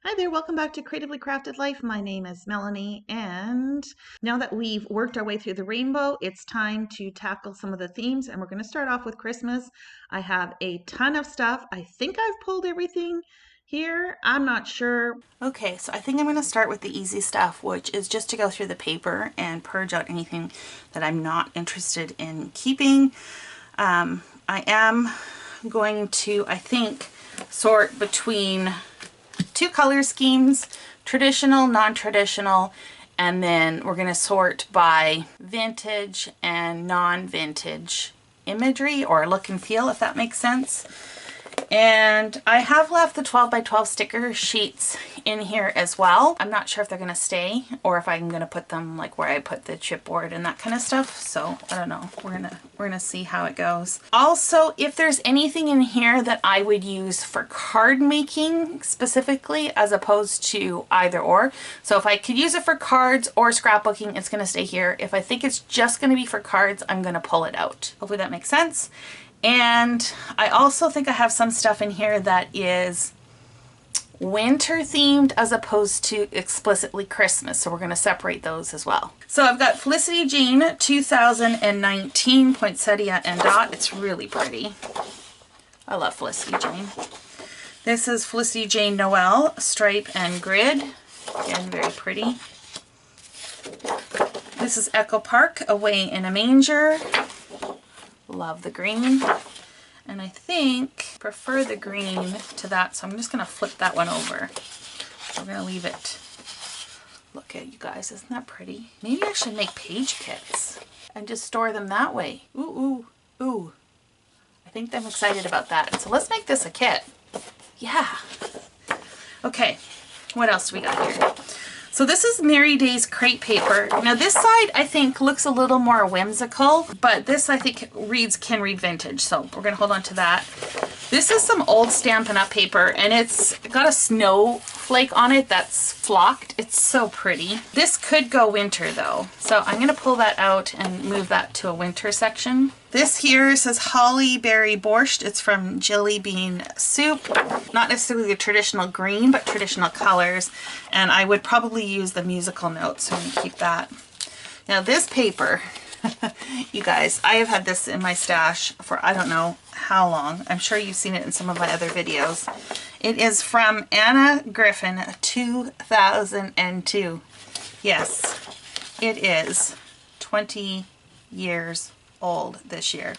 Hi there, welcome back to Creatively Crafted Life. My name is Melanie, and now that we've worked our way through the rainbow, it's time to tackle some of the themes, and we're going to start off with Christmas. I have a ton of stuff. I think I've pulled everything here. I'm not sure. Okay, so I think I'm going to start with the easy stuff, which is just to go through the paper and purge out anything that I'm not interested in keeping. I am going to, I think, sort between two color schemes, traditional, non-traditional, and then we're going to sort by vintage and non-vintage imagery or look and feel, if that makes sense. And I have left the 12 by 12 sticker sheets in here as well. I'm not sure if they're going to stay or if I'm going to put them like where I put the chipboard and that kind of stuff. So I don't know. We're gonna see how it goes. Also, if there's anything in here that I would use for card making specifically as opposed to either or. So if I could use it for cards or scrapbooking, it's going to stay here. If I think it's just going to be for cards, I'm going to pull it out. Hopefully that makes sense. And I also think I have some stuff in here that is winter themed as opposed to explicitly Christmas. So we're going to separate those as well. So I've got Felicity Jane 2019 Poinsettia and Dot. It's really pretty. I love Felicity Jane. This is Felicity Jane Noel Stripe and Grid. Again, very pretty. This is Echo Park Away in a Manger. Love the green, and I think prefer the green to that, so I'm just going to flip that one over. We're going to leave it. Look at you guys, isn't that pretty? Maybe I should make page kits and just store them that way. Ooh, ooh, ooh. I think I'm excited about that. So let's make this a kit. Yeah. Okay, what else do we got here? So this is Merry Days crepe paper. Now this side I think looks a little more whimsical, but this I think can read vintage. So we're gonna hold on to that. This is some old Stampin' Up! Paper, and it's got a snowflake on it that's flocked. It's so pretty. This could go winter though. So I'm gonna pull that out and move that to a winter section. This here says Holly Berry Borscht. It's from Jelly Bean Soup. Not necessarily the traditional green, but traditional colors. And I would probably use the musical notes, so I'm gonna keep that. Now this paper, you guys, I have had this in my stash for I don't know how long. I'm sure you've seen it in some of my other videos. It is from Anna Griffin 2002. Yes, it is 20 years old this year.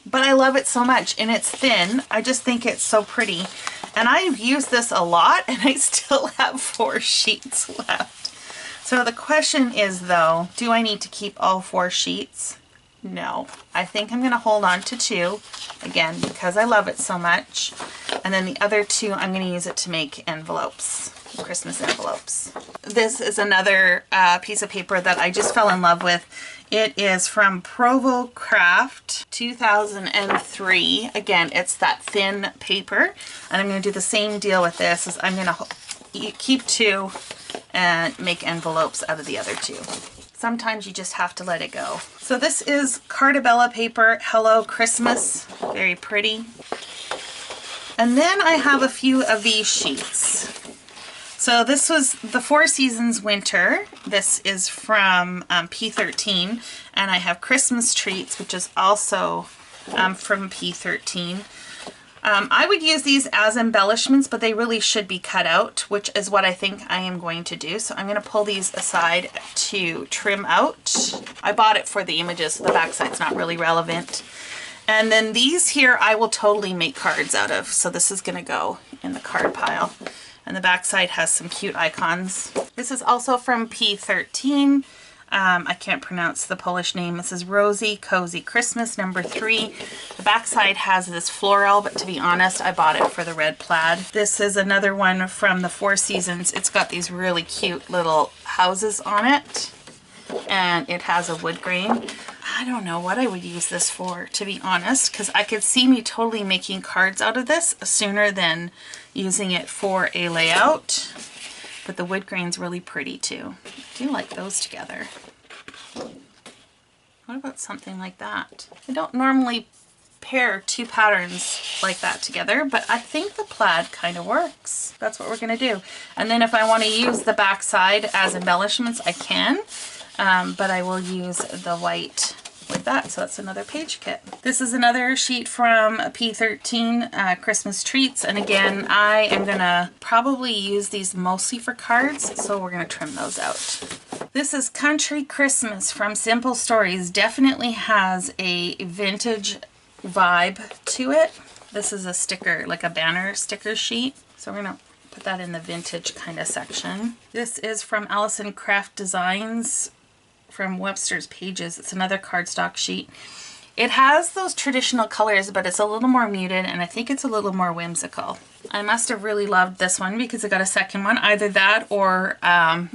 But I love it so much, and it's thin. I just think it's so pretty. And I've used this a lot, and I still have 4 sheets left. So the question is though, do I need to keep all 4 sheets? No. I think I'm gonna hold on to 2, again, because I love it so much. And then the other 2, I'm gonna use it to make envelopes, Christmas envelopes. This is another piece of paper that I just fell in love with. It is from Provo Craft 2003. Again, it's that thin paper. And I'm going to do the same deal with this. Is I'm going to keep 2 and make envelopes out of the other 2. Sometimes you just have to let it go. So this is Cardabella paper, Hello Christmas. Very pretty. And then I have a few of these sheets. So this was the Four Seasons Winter. This is from P13, and I have Christmas Treats, which is also from P13. I would use these as embellishments, but they really should be cut out, which is what I think I am going to do. So I'm going to pull these aside to trim out. I bought it for the images, so the backside's not really relevant. And then these here I will totally make cards out of. So this is going to go in the card pile. And the back side has some cute icons. This is also from P13. I can't pronounce the Polish name. This is Rosy Cozy Christmas number 3. The back side has this floral, but to be honest, I bought it for the red plaid. This is another one from the Four Seasons. It's got these really cute little houses on it, and it has a wood grain. I don't know what I would use this for, to be honest, because I could see me totally making cards out of this sooner than using it for a layout. But the wood grain's really pretty too. I do like those together. What about something like that? I don't normally pair two patterns like that together, but I think the plaid kind of works. That's what we're gonna do. And then if I want to use the back side as embellishments, I can, but I will use the white with that. So that's another page kit. This is another sheet from P13 Christmas Treats, and again I am gonna probably use these mostly for cards, so we're gonna trim those out. This is Country Christmas from Simple Stories. Definitely has a vintage vibe to it. This is a sticker, like a banner sticker sheet, so we're gonna put that in the vintage kind of section. This is from Allison Craft Designs from Webster's Pages. It's another cardstock sheet. It has those traditional colors, but it's a little more muted, and I think it's a little more whimsical. I must have really loved this one because I got a second one. Either that or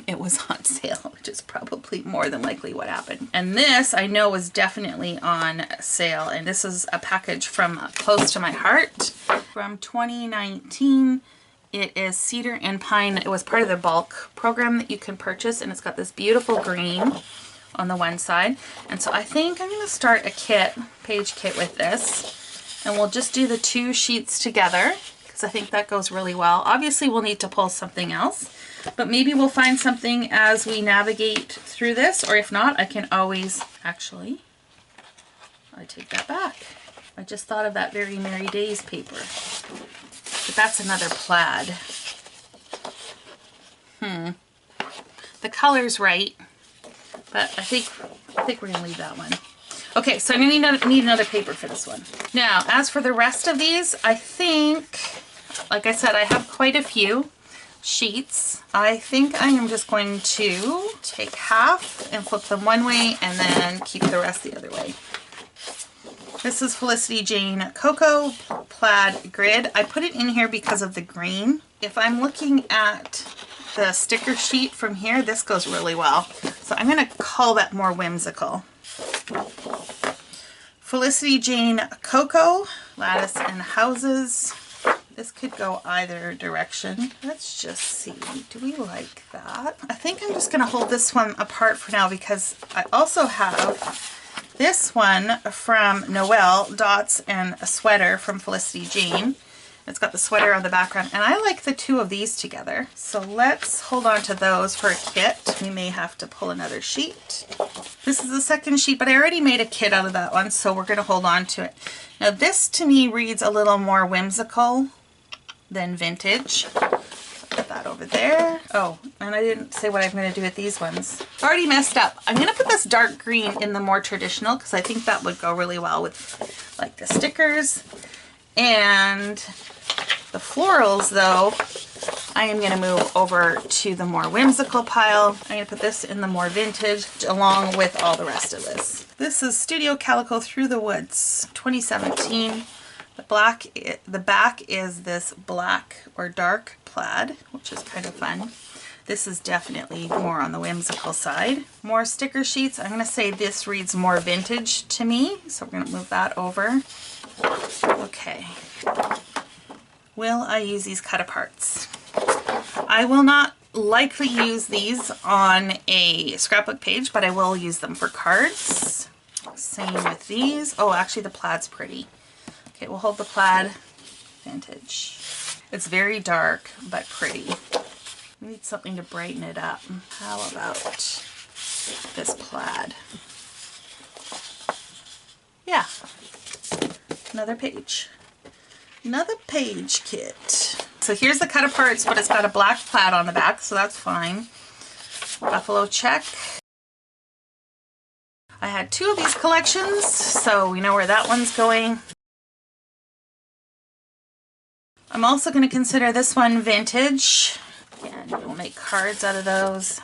it was on sale, which is probably more than likely what happened. And this I know was definitely on sale, and this is a package from Close to My Heart from 2019. It is Cedar and Pine. It was part of the bulk program that you can purchase, and it's got this beautiful green on the one side. And so I think I'm going to start a kit, page kit with this, and we'll just do the two sheets together because I think that goes really well. Obviously we'll need to pull something else, but maybe we'll find something as we navigate through this, or if not, I can always, actually, I take that back. I just thought of that Very Merry Days paper. But that's another plaid. The color's right, but I think we're gonna leave that one. Okay, so I'm gonna need another paper for this one. Now, as for the rest of these, I think, like I said, I have quite a few sheets. I think I am just going to take half and flip them one way and then keep the rest the other way. This is Felicity Jane Cocoa Plaid Grid. I put it in here because of the green. If I'm looking at the sticker sheet from here, this goes really well. So I'm going to call that more whimsical. Felicity Jane Cocoa, Lattice and Houses. This could go either direction. Let's just see. Do we like that? I think I'm just going to hold this one apart for now because I also have this one from Noelle, Dots and a Sweater from Felicity Jane. It's got the sweater on the background, and I like the two of these together. So let's hold on to those for a kit. We may have to pull another sheet. This is the second sheet, but I already made a kit out of that one, so we're going to hold on to it. Now this to me reads a little more whimsical than vintage. Put that over there. Oh, and I didn't say what I'm going to do with these ones. Already messed up. I'm going to put this dark green in the more traditional because I think that would go really well with like the stickers. And the florals though, I am going to move over to the more whimsical pile. I'm going to put this in the more vintage along with all the rest of this. This is Studio Calico Through the Woods 2017. The back is this black or dark plaid, which is kind of fun. This is definitely more on the whimsical side. More sticker sheets. I'm going to say this reads more vintage to me, so we're going to move that over. Okay. Will I use these cut aparts? I will not likely use these on a scrapbook page, but I will use them for cards. Same with these. Oh, actually the plaid's pretty. Okay, we'll hold the plaid vintage. It's very dark, but pretty. We need something to brighten it up. How about this plaid? Yeah, another page. Another page kit. So here's the cut aparts, but it's got a black plaid on the back, so that's fine. Buffalo check. I had two of these collections, so we know where that one's going. I'm also going to consider this one vintage, and we'll make cards out of those.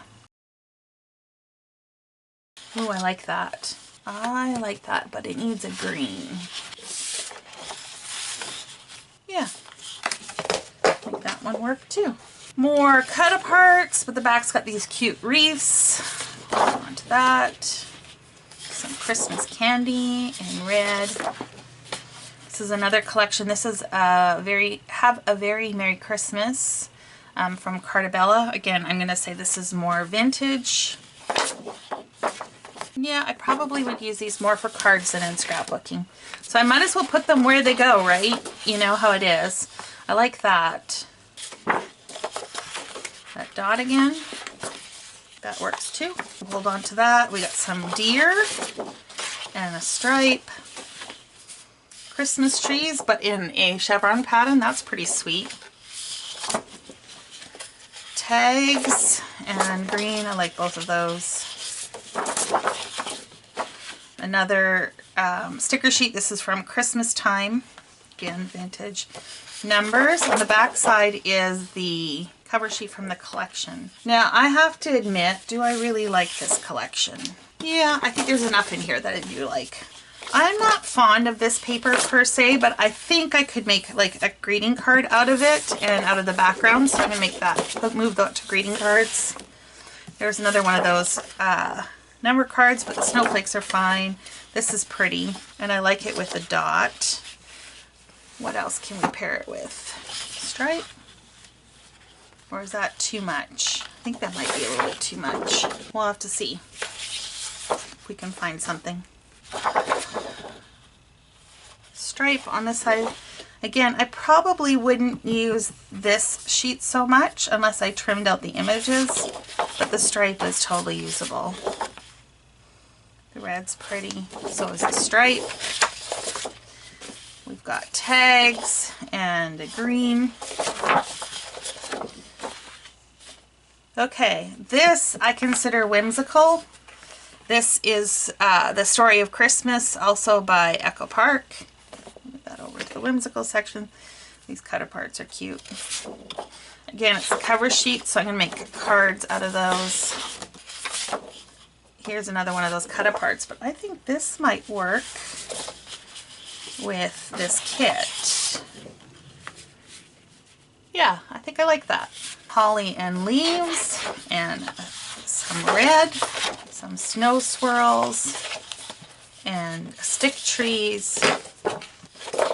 Oh, I like that. I like that, but it needs a green. Yeah, make that one work too. More cut aparts, but the back's got these cute wreaths. Hold on to that. Some Christmas candy in red. This is another collection. This is Have a Very Merry Christmas from Cardabella. Again, I'm going to say this is more vintage. Yeah, I probably would use these more for cards than in scrapbooking. So I might as well put them where they go, right? You know how it is. I like that. That dot again. That works too. Hold on to that. We got some deer and a stripe. Christmas trees, but in a chevron pattern. That's pretty sweet. Tags and green. I like both of those. Another sticker sheet. This is from Christmas time. Again, vintage. Numbers. On the back side is the cover sheet from the collection. Now, I have to admit, do I really like this collection? Yeah, I think there's enough in here that I do like. I'm not fond of this paper per se, but I think I could make like a greeting card out of it and out of the background. So I'm gonna make that, move that to greeting cards. There's another one of those number cards, but the snowflakes are fine. This is pretty, and I like it with the dot. What else can we pair it with? Stripe? Or is that too much? I think that might be a little bit too much. We'll have to see if we can find something. Stripe on this side. Again, I probably wouldn't use this sheet so much unless I trimmed out the images, but the stripe is totally usable. The red's pretty, so is the stripe. We've got tags and a green. Okay, this I consider whimsical. This is The Story of Christmas, also by Echo Park. Move that over to the whimsical section. These cut aparts are cute. Again, it's a cover sheet, so I'm going to make cards out of those. Here's another one of those cut aparts, but I think this might work with this kit. Yeah, I think I like that. Holly and leaves, and some red, some snow swirls, and stick trees,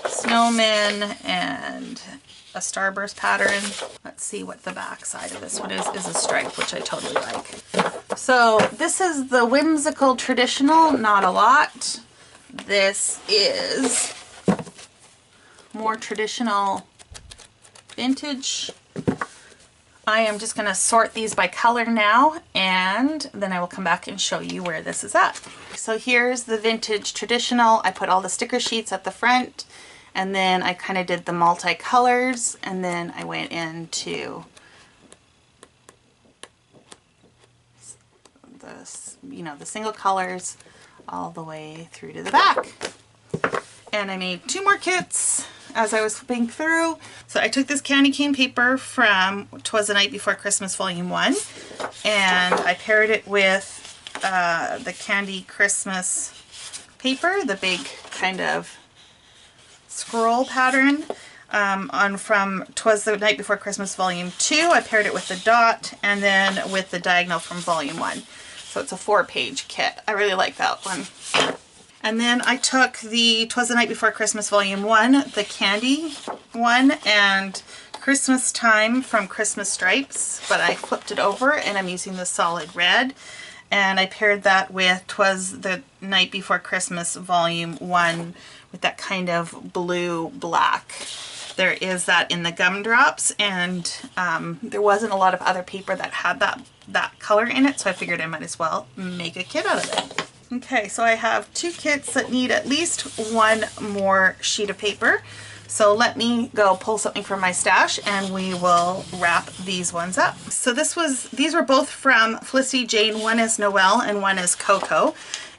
snowmen, and a starburst pattern. Let's see what the back side of this one is a stripe, which I totally like. So this is the whimsical traditional, not a lot. This is more traditional vintage. I am just going to sort these by color now, and then I will come back and show you where this is at. So here's the vintage traditional. I put all the sticker sheets at the front, and then I kind of did the multi-colors, and then I went into the single colors all the way through to the back. And I made 2 more kits as I was flipping through. So I took this candy cane paper from 'Twas the Night Before Christmas Volume 1, and I paired it with the Candy Christmas paper, the big kind of scroll pattern from 'Twas the Night Before Christmas Volume 2. I paired it with the dot, and then with the diagonal from Volume 1. So it's a 4-page kit. I really like that one. And then I took the 'Twas the Night Before Christmas Volume 1, the candy one, and Christmas Time from Christmas Stripes, but I flipped it over and I'm using the solid red. And I paired that with 'Twas the Night Before Christmas Volume 1 with that kind of blue-black. There is that in the gumdrops, and there wasn't a lot of other paper that had that color in it, so I figured I might as well make a kit out of it. Okay, so I have 2 kits that need at least 1 more sheet of paper. So let me go pull something from my stash and we will wrap these ones up. So these were both from Felicity Jane. One is Noel and one is Coco.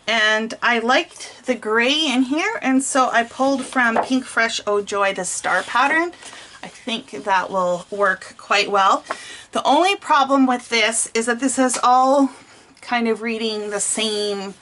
And I liked the gray in here, and so I pulled from Pink Fresh Oh Joy the star pattern. I think that will work quite well. The only problem with this is that this is all kind of reading the same.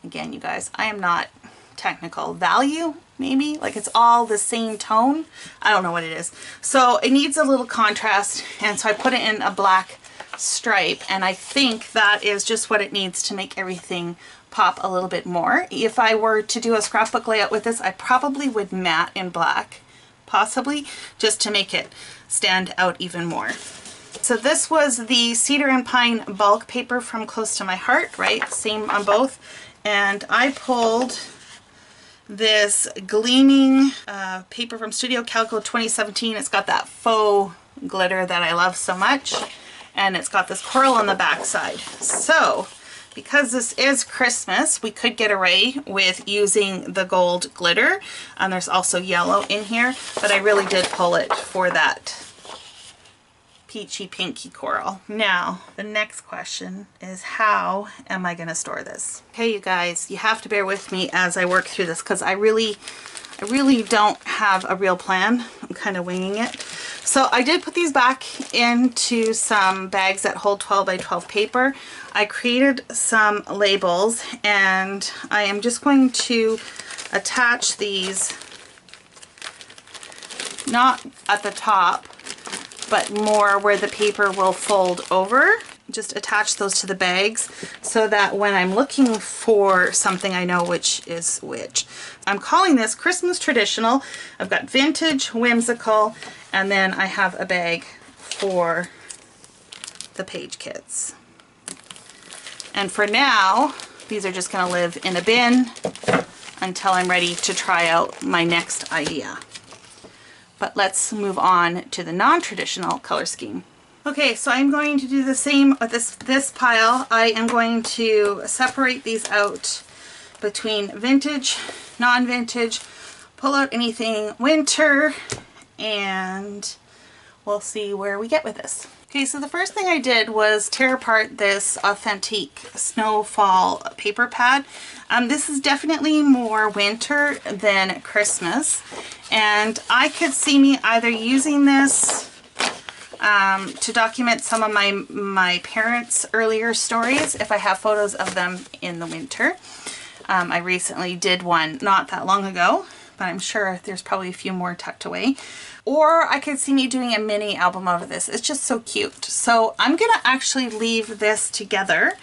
Again, you guys, I am not technical. Value, maybe? Like it's all the same tone? I don't know what it is. So it needs a little contrast, and so I put it in a black stripe, and I think that is just what it needs to make everything pop a little bit more. If I were to do a scrapbook layout with this, I probably would matte in black, possibly, just to make it stand out even more. So this was the Cedar and Pine bulk paper from Close to My Heart, right? Same on both. And I pulled this gleaming paper from Studio Calico 2017. It's got that faux glitter that I love so much. And it's got this coral on the back side. So because this is Christmas, we could get away with using the gold glitter. There's also yellow in here, but I really did pull it for that peachy pinky coral. Now, the next question is, how am I going to store this? Okay, you guys, you have to bear with me as I work through this because I really don't have a real plan. I'm kind of winging it. So I did put these back into some bags that hold 12 by 12 paper. I created some labels and I am just going to attach these, not at the top, but more where the paper will fold over. Just attach those to the bags so that when I'm looking for something, I know which is which. I'm calling this Christmas Traditional. I've got Vintage, Whimsical, and then I have a bag for the page kits. And for now, these are just gonna live in a bin until I'm ready to try out my next idea. But let's move on to the non-traditional color scheme. Okay, so I'm going to do the same with this pile. I am going to separate these out between vintage, non-vintage, pull out anything winter, and we'll see where we get with this. Okay, so the first thing I did was tear apart this authentic snowfall paper pad. This is definitely more winter than Christmas, and I could see me either using this to document some of my parents' earlier stories if I have photos of them in the winter. I recently did one not that long ago, but I'm sure there's probably a few more tucked away. Or I could see me doing a mini album of this. It's just so cute. So I'm gonna actually leave this together.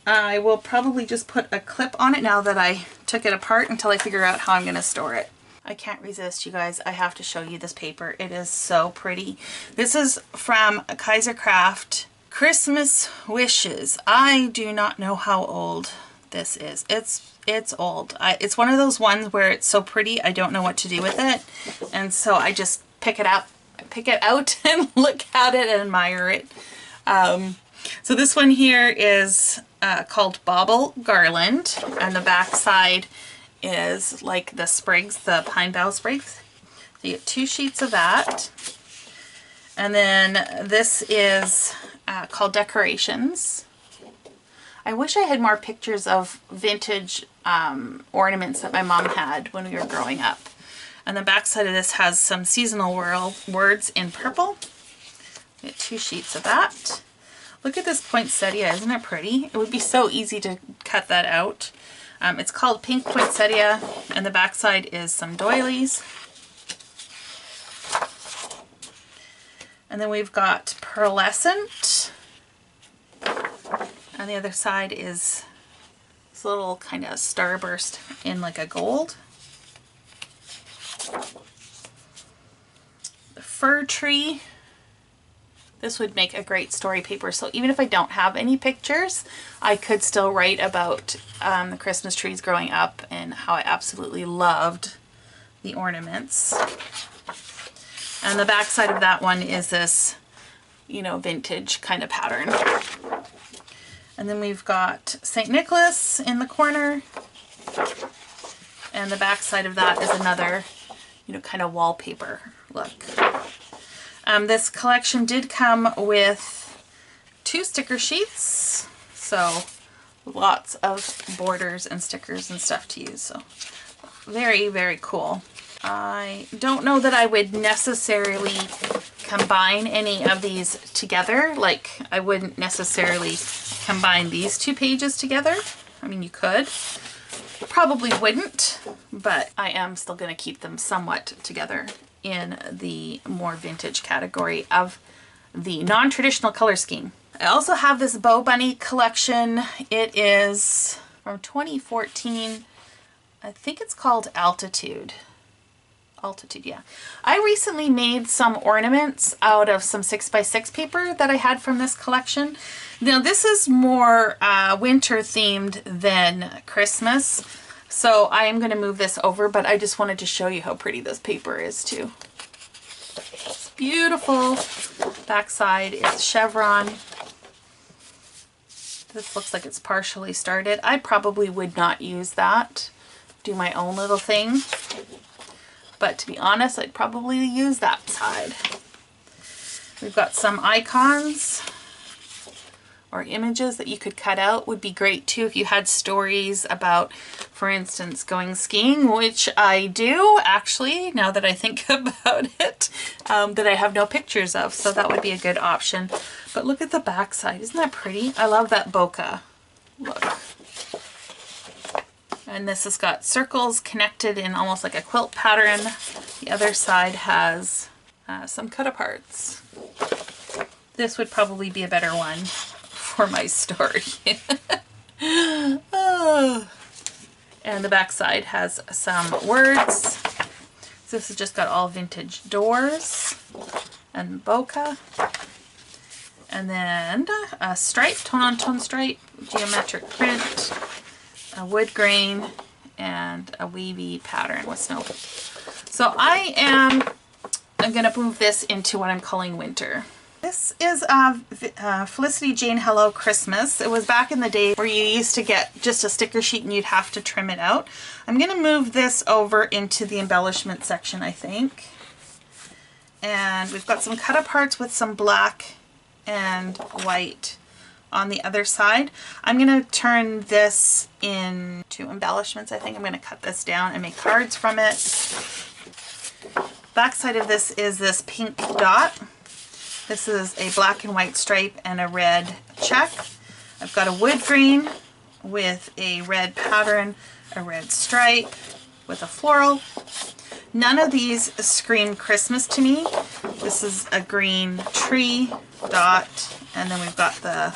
I will probably just put a clip on it now that I took it apart until I figure out how I'm gonna store it. I can't resist, you guys. I have to show you this paper. It is so pretty. This is from Kaiser Craft Christmas Wishes. I do not know how old this is. It's old. It's one of those ones where it's so pretty I don't know what to do with it, and so I just pick it out and look at it and admire it. So this one here is called Bauble Garland, and the back side is like the sprigs, the pine bough sprigs. So you get 2 sheets of that, and then this is called Decorations. I wish I had more pictures of vintage ornaments that my mom had when we were growing up. And the back side of this has some seasonal words in purple. We get 2 sheets of that. Look at this poinsettia, isn't it pretty? It would be so easy to cut that out. It's called Pink Poinsettia, and the back side is some doilies. And then we've got Pearlescent. And the other side is this little kind of starburst in like a gold. The Fir Tree. This would make a great story paper. So even if I don't have any pictures, I could still write about the Christmas trees growing up and how I absolutely loved the ornaments. And the back side of that one is this, you know, vintage kind of pattern. And then we've got St. Nicholas in the corner. And the back side of that is another, you know, kind of wallpaper look. This collection did come with 2 sticker sheets, so lots of borders and stickers and stuff to use. So very, very cool. I don't know that I would necessarily combine any of these together. Like, I wouldn't necessarily combine these 2 pages together. I mean, you could. Probably wouldn't, but I am still going to keep them somewhat together in the more vintage category of the non-traditional color scheme. I also have this Bow Bunny collection. It is from 2014. I think it's called Altitude. Altitude, yeah. I recently made some ornaments out of some 6x6 paper that I had from this collection. Now this is more winter themed than Christmas, so I am going to move this over, but I just wanted to show you how pretty this paper is too. It's beautiful. Backside is chevron. This looks like it's partially started. I probably would not use that. Do my own little thing. But to be honest, I'd probably use that side. We've got some icons or images that you could cut out. Would be great too if you had stories about, for instance, going skiing, which I do actually, now that I think about it, that I have no pictures of. So that would be a good option. But look at the back side. Isn't that pretty? I love that bokeh. Look. And this has got circles connected in almost like a quilt pattern. The other side has some cut-aparts. This would probably be a better one for my story. Oh. And the back side has some words. This has just got all vintage doors and bokeh. And then a stripe, tone-on-tone stripe, geometric print, a wood grain, and a wavy pattern with snow. So I'm gonna move this into what I'm calling winter. This is Felicity Jane Hello Christmas. It was back in the day where you used to get just a sticker sheet and you'd have to trim it out. I'm gonna move this over into the embellishment section, I think. And we've got some cut-aparts with some black and white on the other side. I'm going to turn this into embellishments. I think I'm going to cut this down and make cards from it. Back side of this is this pink dot. This is a black and white stripe and a red check. I've got a wood grain with a red pattern, a red stripe with a floral. None of these scream Christmas to me. This is a green tree dot, and then we've got the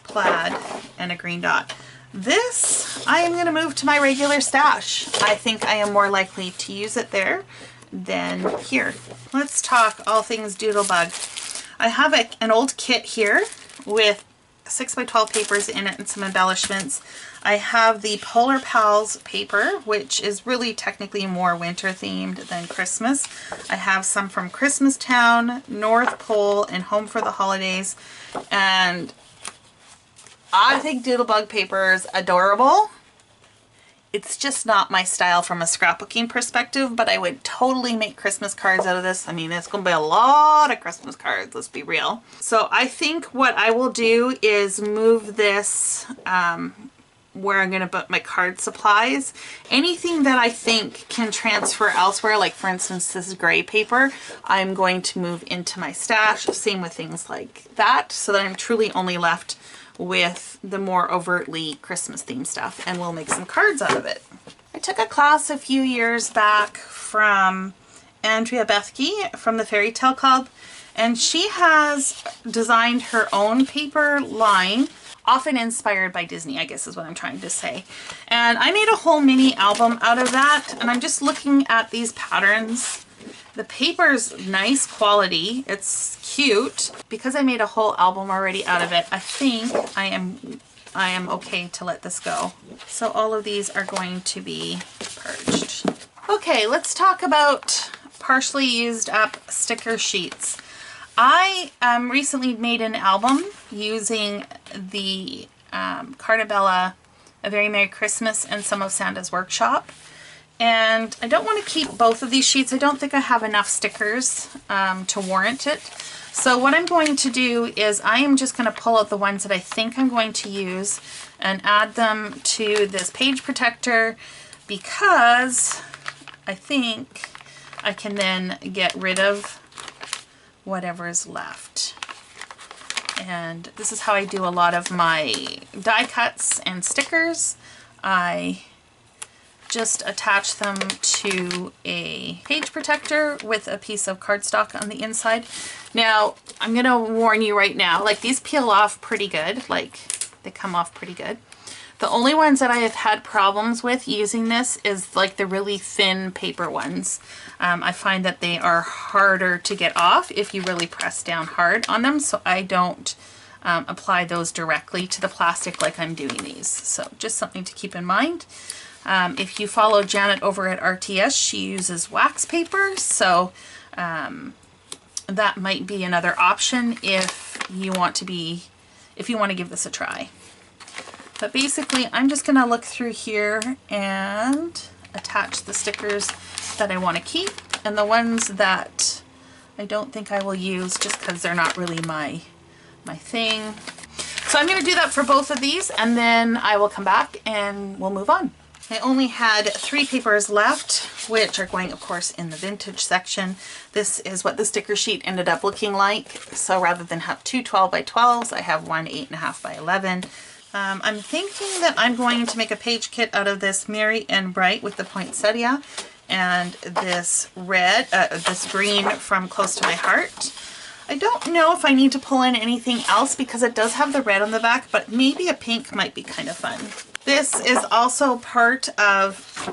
plaid and a green dot. This I am going to move to my regular stash. I think I am more likely to use it there than here. Let's talk all things Doodlebug. I have an old kit here with 6x12 papers in it and some embellishments. I have the Polar Pals paper, which is really technically more winter themed than Christmas. I have some from Christmas Town, North Pole, and Home for the Holidays. And I think Doodlebug paper is adorable. It's just not my style from a scrapbooking perspective, but I would totally make Christmas cards out of this. I mean, it's going to be a lot of Christmas cards, let's be real. So I think what I will do is move this where I'm going to put my card supplies. Anything that I think can transfer elsewhere, like for instance this gray paper, I'm going to move into my stash. Same with things like that, so that I'm truly only left with the more overtly Christmas themed stuff, and we'll make some cards out of it. I took a class a few years back from Andrea Bethke from the Fairy Tale Club, and she has designed her own paper line, often inspired by Disney, I guess is what I'm trying to say. And I made a whole mini album out of that, and I'm just looking at these patterns. The paper's nice quality, it's cute. Because I made a whole album already out of it, I think I am okay to let this go. So all of these are going to be purged. Okay, let's talk about partially used up sticker sheets. I recently made an album using the Cardabella A Very Merry Christmas and some of Santa's Workshop. And I don't want to keep both of these sheets. I don't think I have enough stickers to warrant it. So what I'm going to do is I am just going to pull out the ones that I think I'm going to use and add them to this page protector, because I think I can then get rid of whatever is left. And this is how I do a lot of my die cuts and stickers. I just attach them to a page protector with a piece of cardstock on the inside. Now, I'm going to warn you right now, like these peel off pretty good, like they come off pretty good. The only ones that I have had problems with using this is like the really thin paper ones. I find that they are harder to get off if you really press down hard on them, so I don't apply those directly to the plastic like I'm doing these. So just something to keep in mind. If you follow Janet over at RTS, she uses wax paper, so that might be another option if you want to give this a try. But basically, I'm just going to look through here and attach the stickers that I want to keep, and the ones that I don't think I will use just because they're not really my thing. So I'm going to do that for both of these, and then I will come back and we'll move on. I only had 3 papers left, which are going, of course, in the vintage section. This is what the sticker sheet ended up looking like. So rather than have 2 12 by 12s, I have one 8.5 by 11. I'm thinking that I'm going to make a page kit out of this Merry and Bright with the poinsettia and this red, this green from Close to My Heart. I don't know if I need to pull in anything else because it does have the red on the back, but maybe a pink might be kind of fun. This is also part of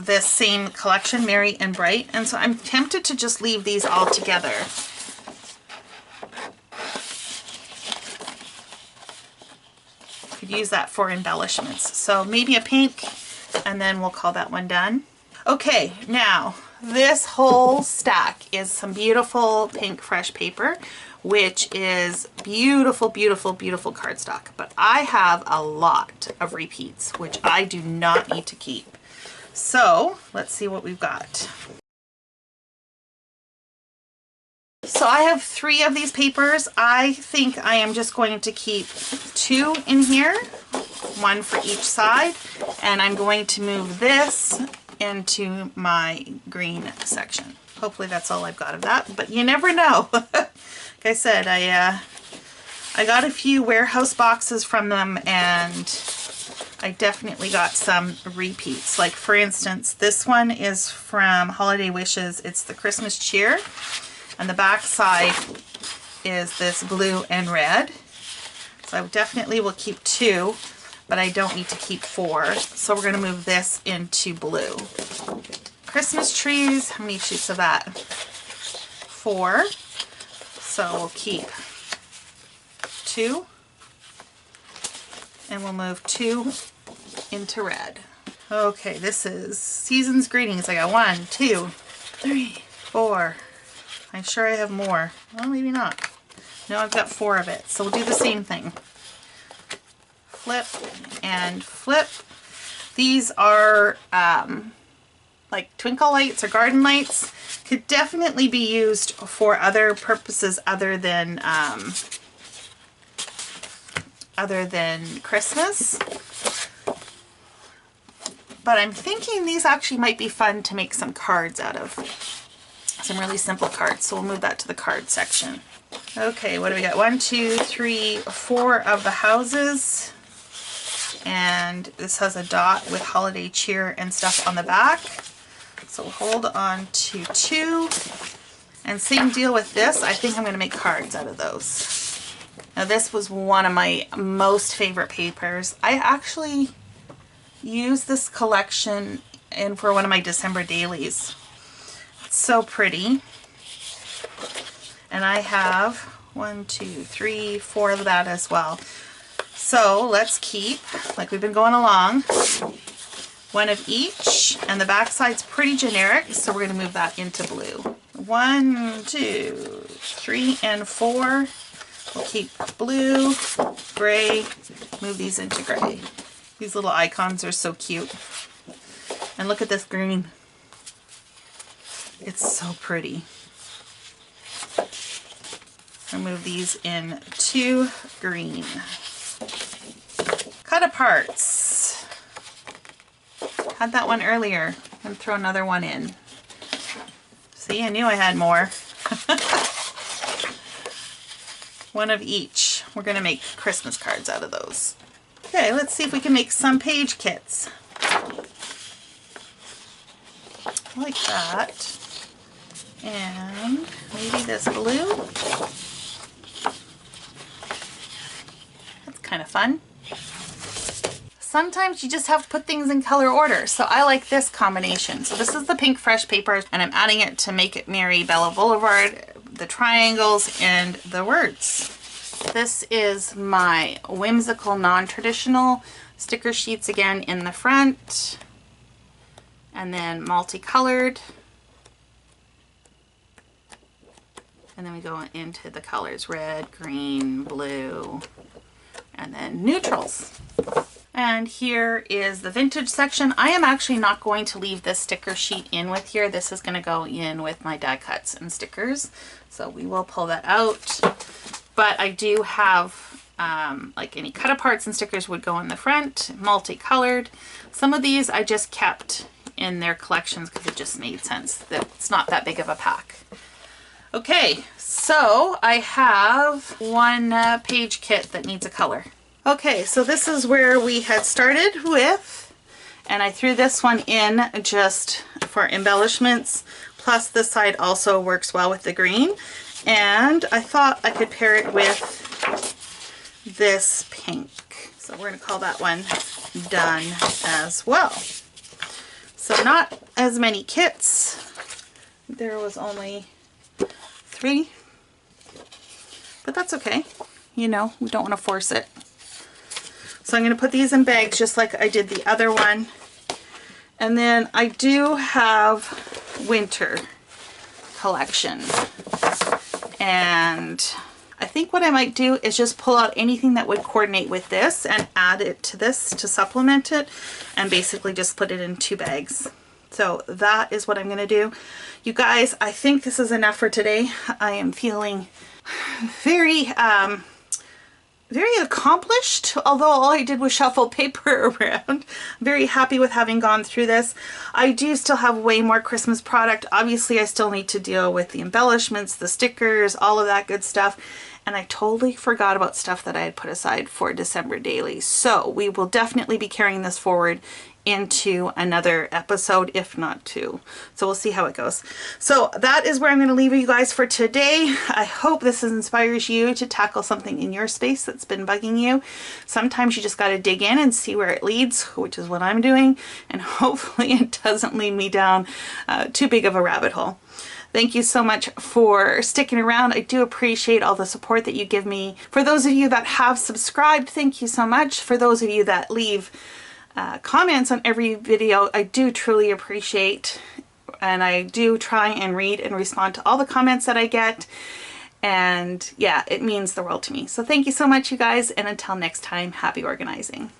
this same collection, Merry and Bright, and so I'm tempted to just leave these all together. Could use that for embellishments. So maybe a pink, and then we'll call that one done. Okay, now this whole stack is some beautiful pink fresh paper, which is beautiful, beautiful, beautiful cardstock. But I have a lot of repeats, which I do not need to keep. So let's see what we've got. So I have 3 of these papers. I think I am just going to keep 2 in here, 1 for each side, and I'm going to move this into my green section. Hopefully that's all I've got of that, but you never know. Like I said, I got a few warehouse boxes from them, and I definitely got some repeats. Like for instance, this one is from Holiday Wishes. It's the Christmas Cheer, and the back side is this blue and red. So I definitely will keep 2, but I don't need to keep 4. So we're going to move this into blue. Christmas trees, how many sheets of that? 4. So we'll keep 2, and we'll move 2 into red. Okay, this is Season's Greetings. I got 1, 2, 3, 4. I'm sure I have more. Well, maybe not. No, I've got 4 of it. So we'll do the same thing. Flip and flip. These are like twinkle lights or garden lights. Could definitely be used for other purposes other than Christmas. But I'm thinking these actually might be fun to make some cards out of. Some really simple cards. So we'll move that to the card section. Okay, what do we got? 1, 2, 3, 4 of the houses. And this has a dot with holiday cheer and stuff on the back. So we'll hold on to 2. And same deal with this. I think I'm going to make cards out of those. Now this was one of my most favorite papers. I actually used this collection in for one of my December dailies. It's so pretty. And I have 1, 2, 3, 4 of that as well. So let's keep, like we've been going along, 1 of each, and the back side's pretty generic, so we're going to move that into blue. 1, 2, 3, and 4. We'll keep blue, gray, move these into gray. These little icons are so cute. And look at this green. It's so pretty. I'll move these into green. Cut aparts. Had that one earlier. I'm going to throw another one in. See, I knew I had more. 1 of each. We're going to make Christmas cards out of those. Okay, let's see if we can make some page kits. Like that. And maybe this blue. That's kind of fun. sometimes you just have to put things in color order. So I like this combination. So this is the pink fresh paper, and I'm adding it to make it marry Bella Boulevard, the triangles, and the words. This is my whimsical non-traditional sticker sheets again in the front, and then multicolored. And then we go into the colors, red, green, blue, and then neutrals. And here is the vintage section. I am actually not going to leave this sticker sheet in with here. This is going to go in with my die cuts and stickers. So we will pull that out. But I do have, like any cut aparts and stickers would go in the front, multicolored. Some of these I just kept in their collections because it just made sense that it's not that big of a pack. Okay, so I have one page kit that needs a color. Okay, so this is where we had started with, and I threw this one in just for embellishments, plus this side also works well with the green, and I thought I could pair it with this pink. So we're going to call that one done as well. So not as many kits. There was only 3, but that's okay. You know, we don't want to force it. So I'm going to put these in bags just like I did the other one. And then I do have winter collection. And I think what I might do is just pull out anything that would coordinate with this and add it to this to supplement it, and basically just put it in 2 bags. So that is what I'm going to do. You guys, I think this is enough for today. I am feeling very accomplished, although all I did was shuffle paper around. I'm very happy with having gone through this. I do still have way more Christmas product. Obviously, I still need to deal with the embellishments, the stickers, all of that good stuff. And I totally forgot about stuff that I had put aside for December dailies. So we will definitely be carrying this forward into another episode, if not 2. So we'll see how it goes. So that is where I'm going to leave you guys for today. I hope this inspires you to tackle something in your space that's been bugging you. Sometimes you just got to dig in and see where it leads, which is what I'm doing, and hopefully it doesn't lead me down too big of a rabbit hole. Thank you so much for sticking around. I do appreciate all the support that you give me. For those of you that have subscribed, thank you so much. For those of you that leave comments on every video, I do truly appreciate, and I do try and read and respond to all the comments that I get, and yeah, it means the world to me. So thank you so much, you guys, and until next time, happy organizing.